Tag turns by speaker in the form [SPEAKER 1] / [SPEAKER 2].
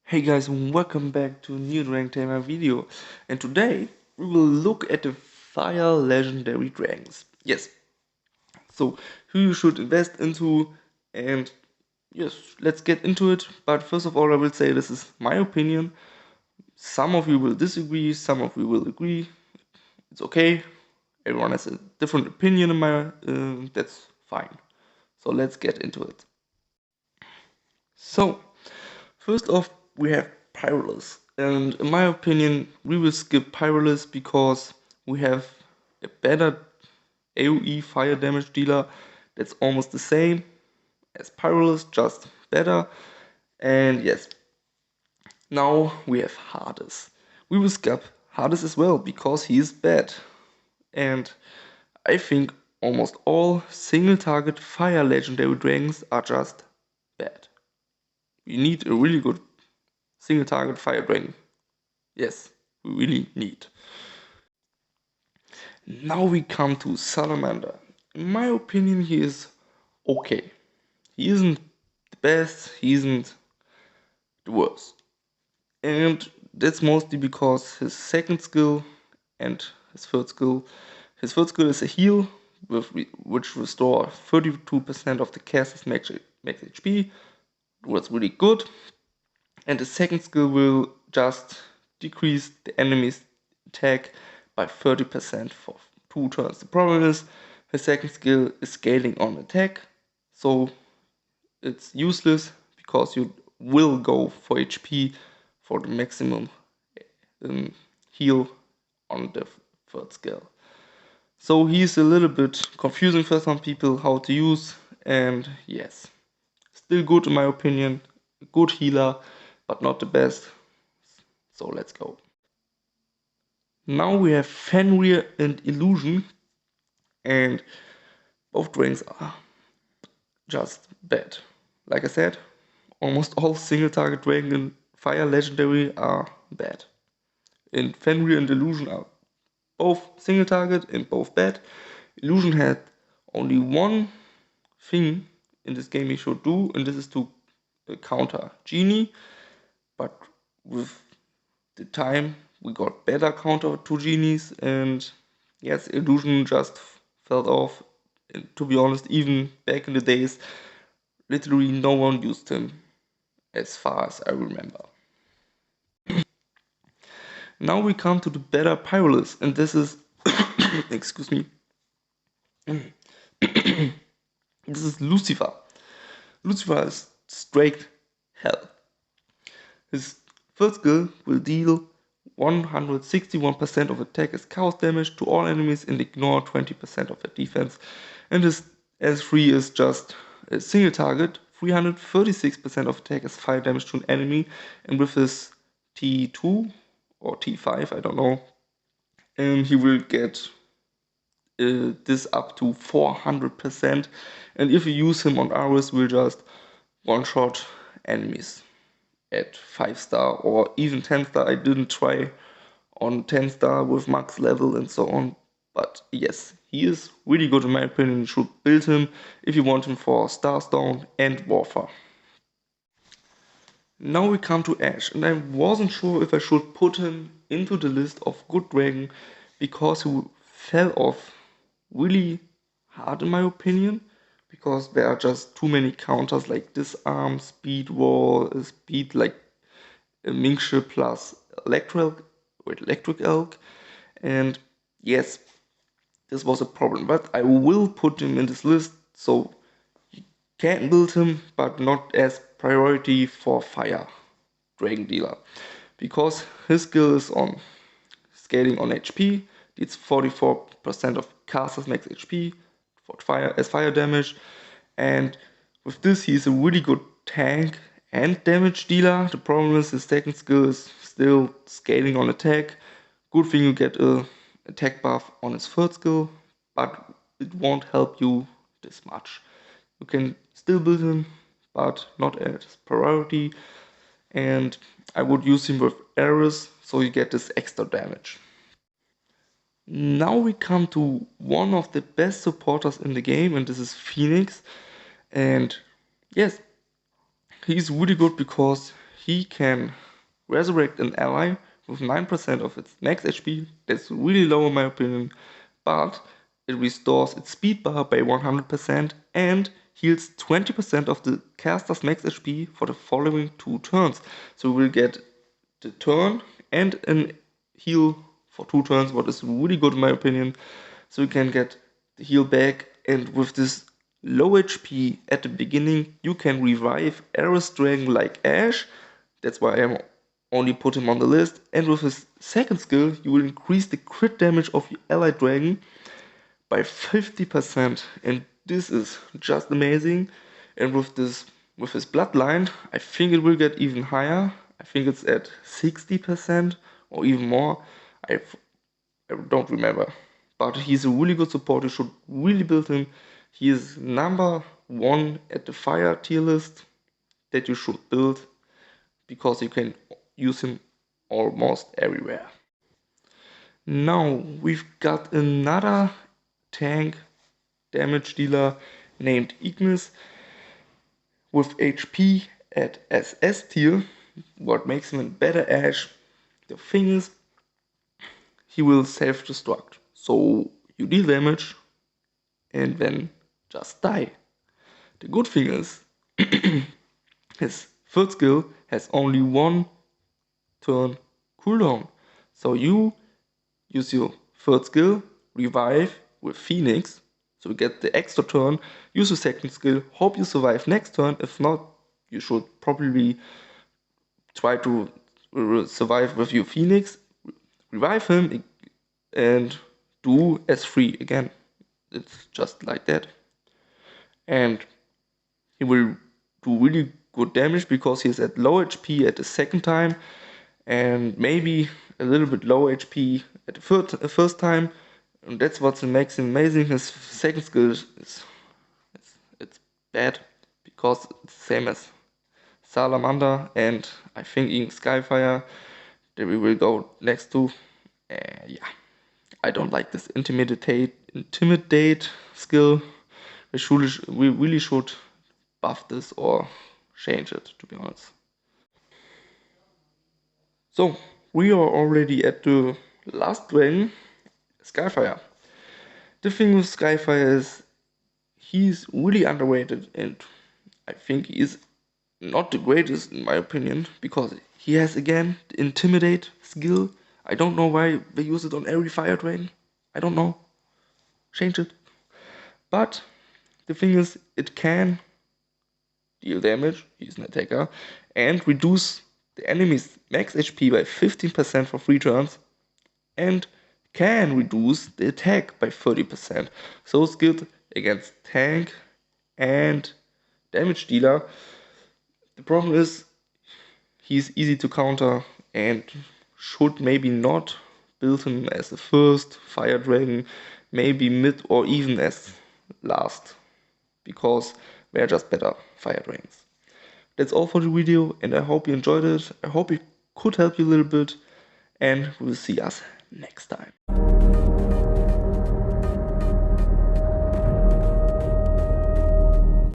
[SPEAKER 1] Hey guys, welcome back to a new dragontamer video, and today we will look at the fire legendary dragons. Yes, so who you should invest into, and yes, let's get into it. But first of all, I will say this is my opinion. Some of you will disagree, some of you will agree. It's okay. Everyone has a different opinion in my. That's fine. So let's get into it. So first off, we have Pyrolus, and in my opinion, we will skip Pyrolus because we have a better AoE fire damage dealer that's almost the same as Pyrolus, just better. And yes, now we have Hades. We will skip Hades as well because he is bad. And I think almost all single target fire legendary dragons are just bad. You need a really good single target fire dragon. Yes, we really need. Now we come to Salamander. In my opinion, he is okay. He isn't the best, he isn't the worst. And that's mostly because his second skill and his third skill is a heal, which restore 32% of the caster's max HP. That's really good. And the second skill will just decrease the enemy's attack by 30% for 2 turns. The problem is the second skill is scaling on attack, so it's useless because you will go for HP for the maximum heal on the third skill. So he's a little bit confusing for some people how to use, and yes, still good in my opinion, good healer, but not the best. So let's go. Now we have Fenrir and Illusion, and both dragons are just bad. Like I said, almost all single target dragon and fire legendary are bad. And Fenrir and Illusion are both single target and both bad. Illusion had only one thing in this game he should do, and this is to counter Genie, but with the time we got better counter to Genies, and yes, Illusion just fell off. And to be honest, even back in the days, literally no one used him as far as I remember. Now we come to the better Pyrolus, and this is excuse me. This is Lucifer. Lucifer is straight hell. His first skill will deal 161% of attack as chaos damage to all enemies and ignore 20% of their defense. And his S3 is just a single target, 336% of attack as fire damage to an enemy, and with his T2 or T5, I don't know, he will get this up to 400%. And if you use him on Aris, will just one-shot enemies at 5-star or even 10-star. I didn't try on 10-star with max level and so on. But yes, he is really good in my opinion. You should build him if you want him for Starstone and Warfare. Now we come to Ash, and I wasn't sure if I should put him into the list of good dragon because he fell off really hard in my opinion, because there are just too many counters like disarm, speed wall, speed like a Minkshe plus electric elk, and yes, this was a problem. But I will put him in this list, so you can build him, but not as priority for fire dragon dealer, because his skill is on scaling on HP. It's 44% of casters max HP for fire damage, and with this he's a really good tank and damage dealer. The problem is his second skill is still scaling on attack. Good thing you get a attack buff on his third skill, but it won't help you this much. You can still build him, but not as priority, and I would use him with Ares so you get this extra damage. Now we come to one of the best supporters in the game, and this is Phoenix. And yes, He's really good because he can resurrect an ally with 9% of its max HP. That's really low in my opinion, but it restores its speed bar by 100% and heals 20% of the caster's max HP for the following 2 turns. So we will get the turn and an heal for 2 turns, what is really good in my opinion. So you can get the heal back, and with this low HP at the beginning, you can revive Ares Dragon like Ash. That's why I'm only put him on the list. And with his second skill, you will increase the crit damage of your allied dragon by 50%, and this is just amazing. And with his bloodline, I think it will get even higher. I think it's at 60% or even more. I don't remember, but he's a really good support. You should really build him. He is number 1 at the fire tier list that you should build because you can use him almost everywhere. Now we've got another tank damage dealer named Ignis with HP at SS tier. What makes him a better Ash? The thing is, he will self-destruct. So you deal damage and then just die. The good thing is, his third skill has only 1 turn cooldown. So you use your third skill, revive with Phoenix, so you get the extra turn, use your second skill, hope you survive next turn. If not, you should probably try to survive with your Phoenix, revive him, and do S3 again. It's just like that. And he will do really good damage because he's at low HP at the second time, and maybe a little bit low HP at the first time. And that's what makes him amazing. His second skill is it's bad because it's the same as Salamander and I think even Skyfire that we will go next to. Yeah, I don't like this intimidate skill. We really should buff this or change it, to be honest. So we are already at the last dragon, Skyfire. The thing with Skyfire is he's really underrated, and I think he's not the greatest in my opinion because he has again the intimidate skill. I don't know why they use it on every fire dragon. I don't know. Change it. But the thing is, it can deal damage, he's an attacker, and reduce the enemy's max HP by 15% for 3 turns, and can reduce the attack by 30%. So it's good against tank and damage dealer. The problem is he's easy to counter and should maybe not build him as the first fire dragon, maybe mid or even as last, because they're just better fire dragons. That's all for the video, and I hope you enjoyed it. I hope it could help you a little bit, and we'll see us next time.